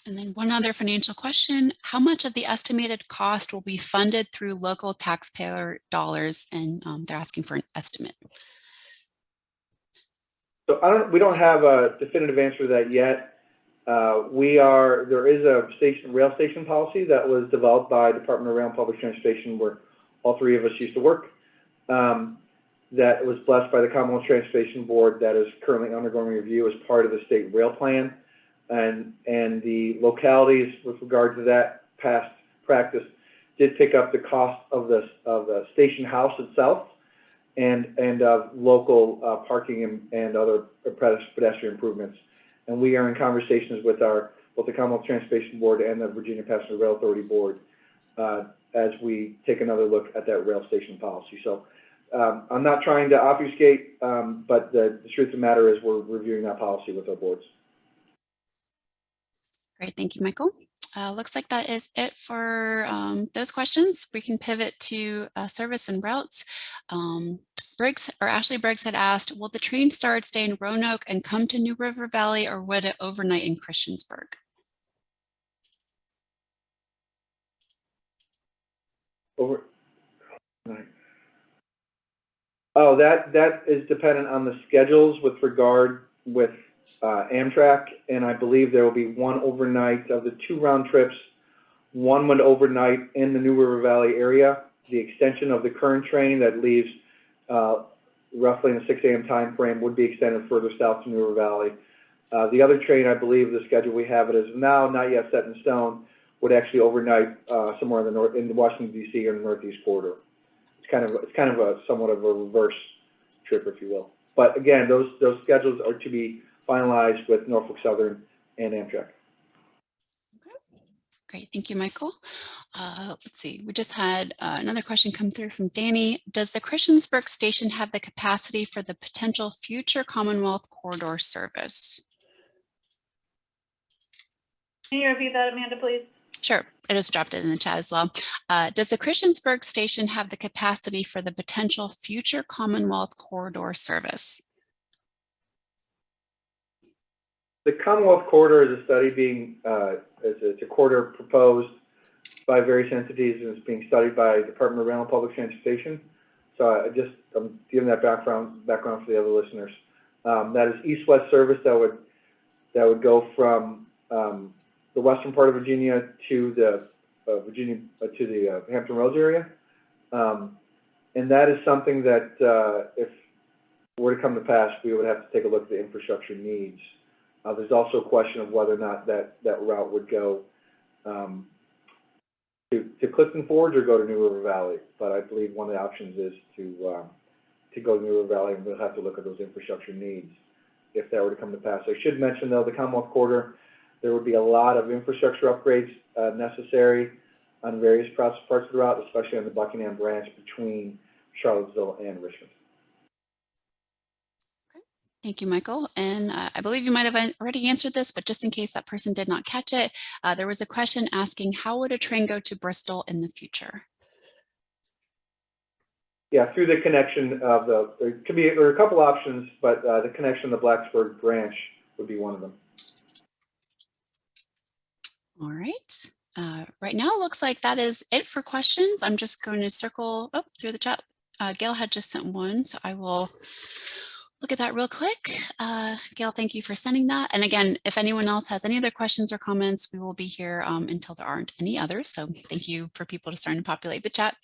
And then one other financial question. How much of the estimated cost will be funded through local taxpayer dollars? And they're asking for an estimate.
So we don't have a definitive answer to that yet. There is a rail station policy that was developed by Department of Rail and Public Transportation where all 3 of us used to work. That was blessed by the Commonwealth Transportation Board that is currently undergoing review as part of the state rail plan. And the localities with regard to that past practice did pick up the cost of the station house itself and local parking and other pedestrian improvements. And we are in conversations with both the Commonwealth Transportation Board and the Virginia Passenger Rail Authority Board as we take another look at that rail station policy. So I'm not trying to obfuscate, but the truth of the matter is we're reviewing that policy with our boards.
Great, thank you, Michael. Looks like that is it for those questions. We can pivot to service and routes. Ashley Briggs had asked, will the train start, stay in Roanoke and come to New River Valley, or would it overnight in Christiansburg?
Overnight. Oh, that is dependent on the schedules with regard with Amtrak, and I believe there will be one overnight of the 2 round trips. One would overnight in the New River Valley area. The extension of the current train that leaves roughly in the 6 a.m. time frame would be extended further south to New River Valley. The other train, I believe, the schedule we have it is now not yet set in stone, would actually overnight somewhere in the Washington D.C. or the Northeast corridor. It's kind of a somewhat of a reverse trip, if you will. But again, those schedules are to be finalized with Norfolk Southern and Amtrak.
Okay. Great, thank you, Michael. Let's see, we just had another question come through from Danny. Does the Christiansburg station have the capacity for the potential future Commonwealth corridor service?
Can you repeat that, Amanda, please?
Sure, I just dropped it in the chat as well. Does the Christiansburg station have the capacity for the potential future Commonwealth corridor service?
The Commonwealth corridor is a study being, it's a corridor proposed by various entities and is being studied by the Department of Rail and Public Transportation. So I'm giving that background for the other listeners. That is east-west service that would go from the western part of Virginia to the Hampton Roads area, and that is something that if were to come to pass, we would have to take a look at the infrastructure needs. There's also a question of whether or not that route would go to Clifton Forge or go to New River Valley. But I believe one of the options is to go to New River Valley, and we'll have to look at those infrastructure needs if that were to come to pass. I should mention, though, the Commonwealth corridor, there would be a lot of infrastructure upgrades necessary on various parts of the route, especially on the Buckingham branch between Charlottesville and Richmond.
Okay. Thank you, Michael. And I believe you might have already answered this, but just in case that person did not catch it, there was a question asking, how would a train go to Bristol in the future?
Yeah, through the connection of there are a couple options, but the connection of the Blacksburg branch would be one of them.
All right. Right now, it looks like that is it for questions. I'm just going to circle through the chat. Gail had just sent one, so I will look at that real quick. Gail, thank you for sending that. And again, if anyone else has any other questions or comments, we will be here until there aren't any others. So thank you for people to starting to populate the chat.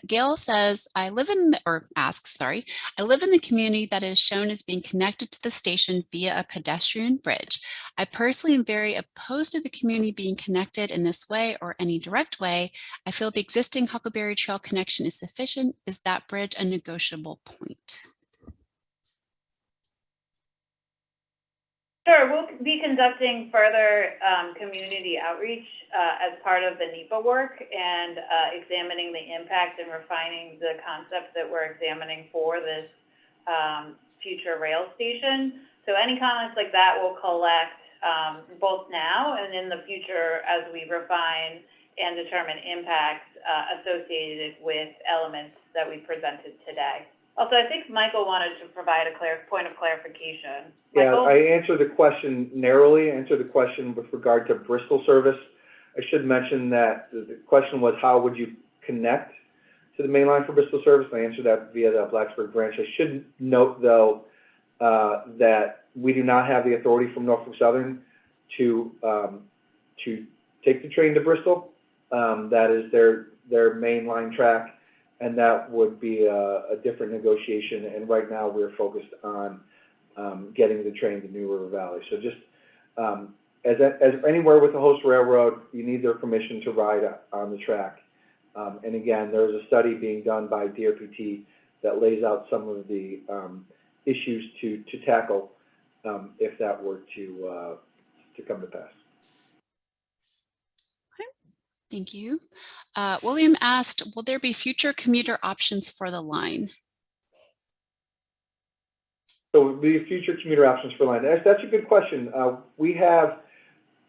Gail says, I live in the community that is shown as being connected to the station via a pedestrian bridge. I personally am very opposed to the community being connected in this way or any direct way. I feel the existing Huckleberry Trail connection is sufficient. Is that bridge a negotiable point?
Sure, we'll be conducting further community outreach as part of the NEPA work and examining the impact and refining the concepts that we're examining for this future rail station. So any comments like that we'll collect both now and in the future as we refine and determine impacts associated with elements that we presented today. Also, I think Michael wanted to provide a point of clarification. Michael?
Yeah, I answered the question narrowly, answered the question with regard to Bristol service. I should mention that the question was, how would you connect to the main line for Bristol service? And I answered that via the Blacksburg branch. I should note, though, that we do not have the authority from Norfolk Southern to take the train to Bristol. That is their main line track. And that would be a different negotiation. And right now we're focused on getting the train to New River Valley. So just as anywhere with a host railroad, you need their permission to ride on the track. And again, there's a study being done by DRPT that lays out some of the issues to tackle if that were to come to pass.
Thank you. William asked, will there be future commuter options for the line?
So would be future commuter options for line. That's a good question. We have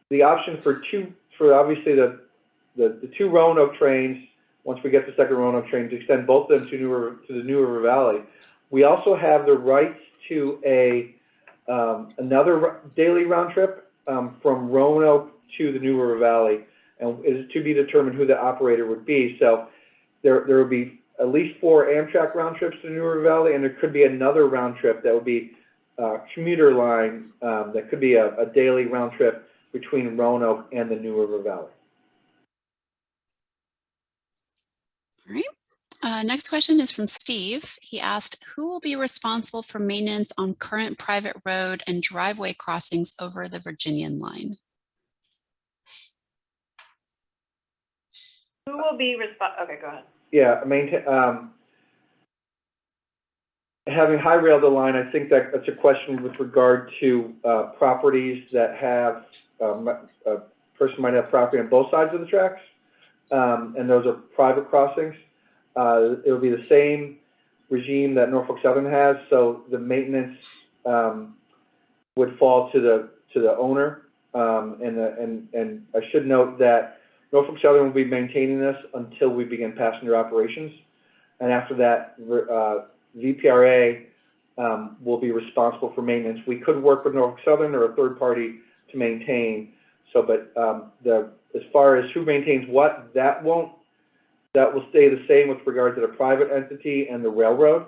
the option for obviously the two Roanoke trains. Once we get the second Roanoke train, to extend both of them to the New River Valley. We also have the rights to another daily round trip from Roanoke to the New River Valley. And it is to be determined who the operator would be. So there will be at least 4 Amtrak round trips to New River Valley, and there could be another round trip that would be a commuter line that could be a daily round trip between Roanoke and the New River Valley.
All right. Next question is from Steve. He asked, who will be responsible for maintenance on current private road and driveway crossings over the Virginian line?
Who will be okay, go ahead.
Yeah, having high rail the line, I think that's a question with regard to properties that have, a person might have property on both sides of the tracks, and those are private crossings. It will be the same regime that Norfolk Southern has, so the maintenance would fall to the owner, and I should note that Norfolk Southern will be maintaining this until we begin passenger operations. And after that, VPRA will be responsible for maintenance. We could work with Norfolk Southern or a third party to maintain. So, but as far as who maintains what, that will stay the same with regard to the private entity and the railroad.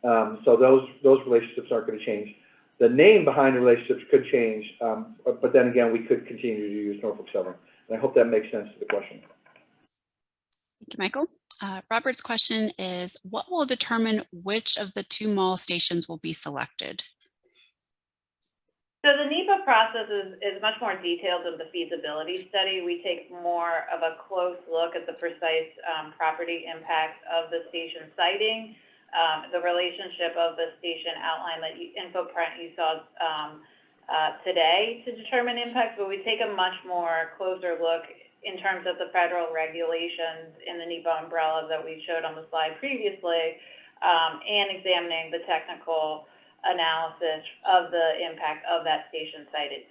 So those relationships aren't going to change. The name behind the relationships could change, but then again, we could continue to use Norfolk Southern. And I hope that makes sense to the question.
Thank you, Michael. Robert's question is, what will determine which of the 2 mall stations will be selected?
So the NEPA process is much more detailed than the feasibility study. We take more of a close look at the precise property impacts of the station siting, the relationship of the station outline that info print you saw today to determine impacts, but we take a much more closer look in terms of the federal regulations in the NEPA umbrella that we showed on the slide previously, and examining the technical analysis of the impact of that station site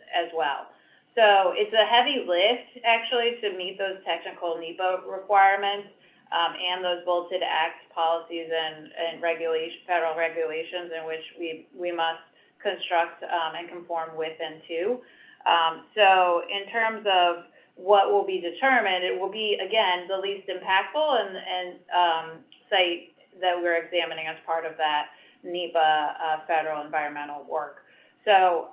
as well. So it's a heavy lift, actually, to meet those technical NEPA requirements and those bolted act policies and federal regulations in which we must construct and conform with and to. So in terms of what will be determined, it will be, again, the least impactful and site that we're examining as part of that NEPA federal environmental work. So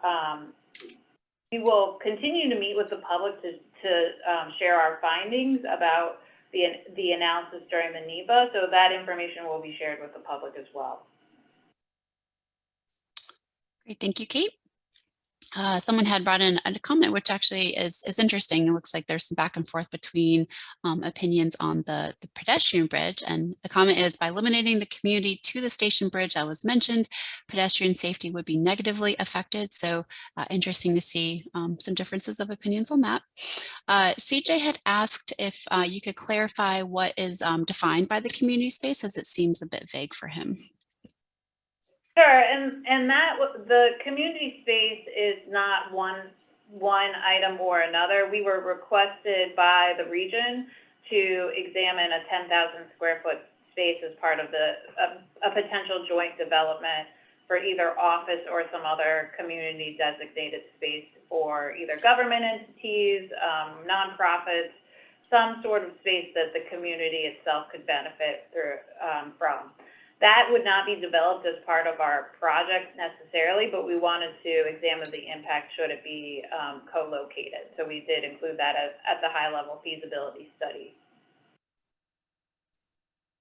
we will continue to meet with the public to share our findings about the analysis during the NEPA, so that information will be shared with the public as well.
Great, thank you, Kate. Someone had brought in a comment, which actually is interesting. It looks like there's some back and forth between opinions on the pedestrian bridge. And the comment is, by eliminating the community to the station bridge that was mentioned, pedestrian safety would be negatively affected. So interesting to see some differences of opinions on that. CJ had asked if you could clarify what is defined by the community space, as it seems a bit vague for him.
Sure, and that the community space is not one item or another. We were requested by the region to examine a 10,000 square foot space as part of a potential joint development for either office or some other community designated space for either government entities, nonprofits, some sort of space that the community itself could benefit from. That would not be developed as part of our project necessarily, but we wanted to examine the impact should it be co-located. So we did include that at the high-level feasibility study.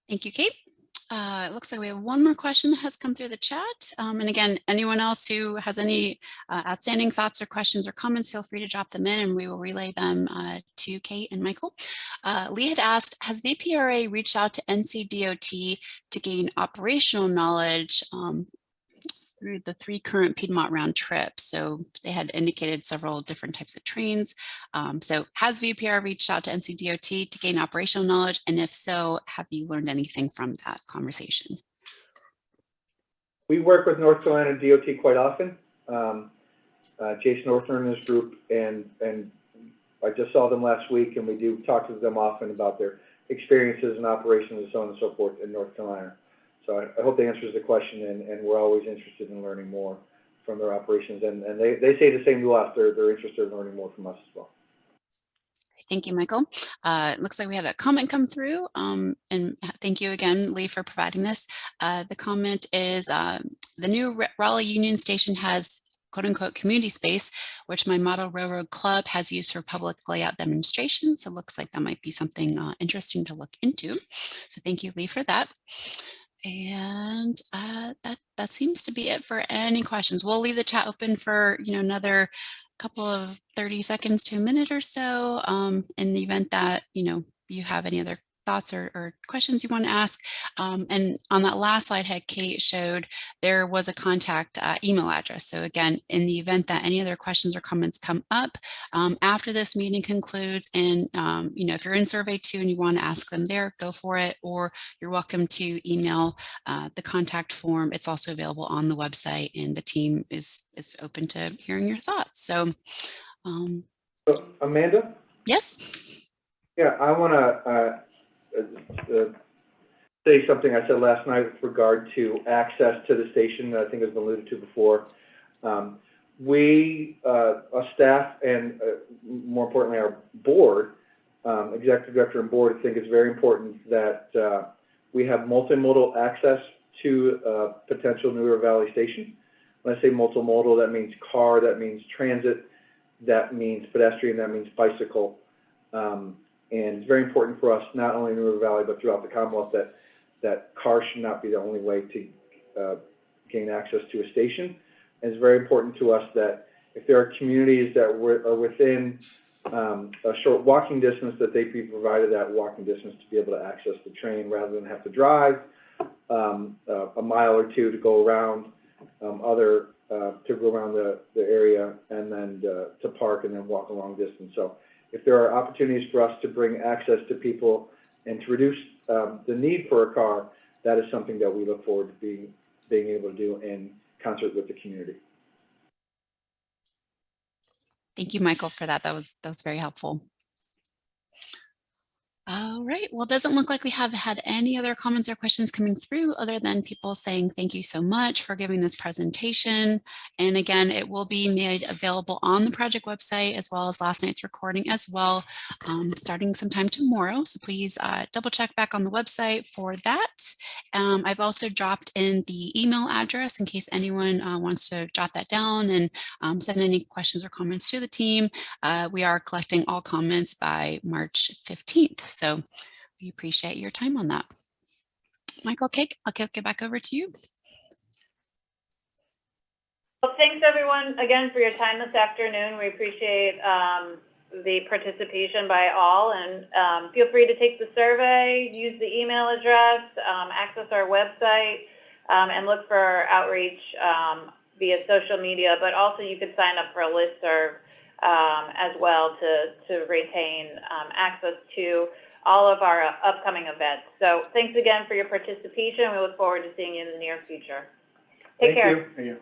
Thank you, Kate. It looks like we have one more question that has come through the chat. And again, anyone else who has any outstanding thoughts or questions or comments, feel free to drop them in and we will relay them to Kate and Michael. Lee had asked, has VPRA reached out to NCDOT to gain operational knowledge through the 3 current Piedmont round trips? So they had indicated several different types of trains. So has VPR reached out to NCDOT to gain operational knowledge? And if so, have you learned anything from that conversation?
We work with North Carolina DOT quite often. Jason Orthner and his group, and I just saw them last week, and we do talk to them often about their experiences and operations and so on and so forth in North Carolina. So I hope that answers the question, and we're always interested in learning more from their operations. And they say the same to us. They're interested in learning more from us as well.
Thank you, Michael. It looks like we had a comment come through, and thank you again, Lee, for providing this. The comment is, the new Raleigh Union Station has quote unquote community space, which my Model Railroad Club has used for public layout demonstrations. So it looks like that might be something interesting to look into. So thank you, Lee, for that. And that seems to be it for any questions. We'll leave the chat open for another couple of 30 seconds to a minute or so in the event that you have any other thoughts or questions you want to ask. And on that last slide Kate showed, there was a contact email address. So again, in the event that any other questions or comments come up after this meeting concludes, and if you're in survey 2 and you want to ask them there, go for it, or you're welcome to email the contact form. It's also available on the website, and the team is open to hearing your thoughts. So
Amanda?
Yes.
Yeah, I want to say something I said last night with regard to access to the station that I think has been alluded to before. We, our staff, and more importantly, our board, executive director and board, think it's very important that we have multimodal access to potential New River Valley Station. When I say multimodal, that means car, that means transit, that means pedestrian, that means bicycle. And it's very important for us, not only in New River Valley, but throughout the Commonwealth, that cars should not be the only way to gain access to a station. And it's very important to us that if there are communities that are within a short walking distance, that they be provided that walking distance to be able to access the train rather than have to drive a mile or two to go around the area and then to park and then walk a long distance. So if there are opportunities for us to bring access to people and to reduce the need for a car, that is something that we look forward to being able to do in concert with the community.
Thank you, Michael, for that. That was very helpful. All right. Well, it doesn't look like we have had any other comments or questions coming through other than people saying thank you so much for giving this presentation. And again, it will be made available on the project website as well as last night's recording as well, starting sometime tomorrow. So please double check back on the website for that. I've also dropped in the email address in case anyone wants to jot that down and send any questions or comments to the team. We are collecting all comments by March 15th. So we appreciate your time on that. Michael, I'll kick it back over to you.
Well, thanks everyone again for your time this afternoon. We appreciate the participation by all, and feel free to take the survey, use the email address, access our website, and look for our outreach via social media, but also you could sign up for a listserv as well to retain access to all of our upcoming events. So thanks again for your participation. We look forward to seeing you in the near future. Take care.
Thank you.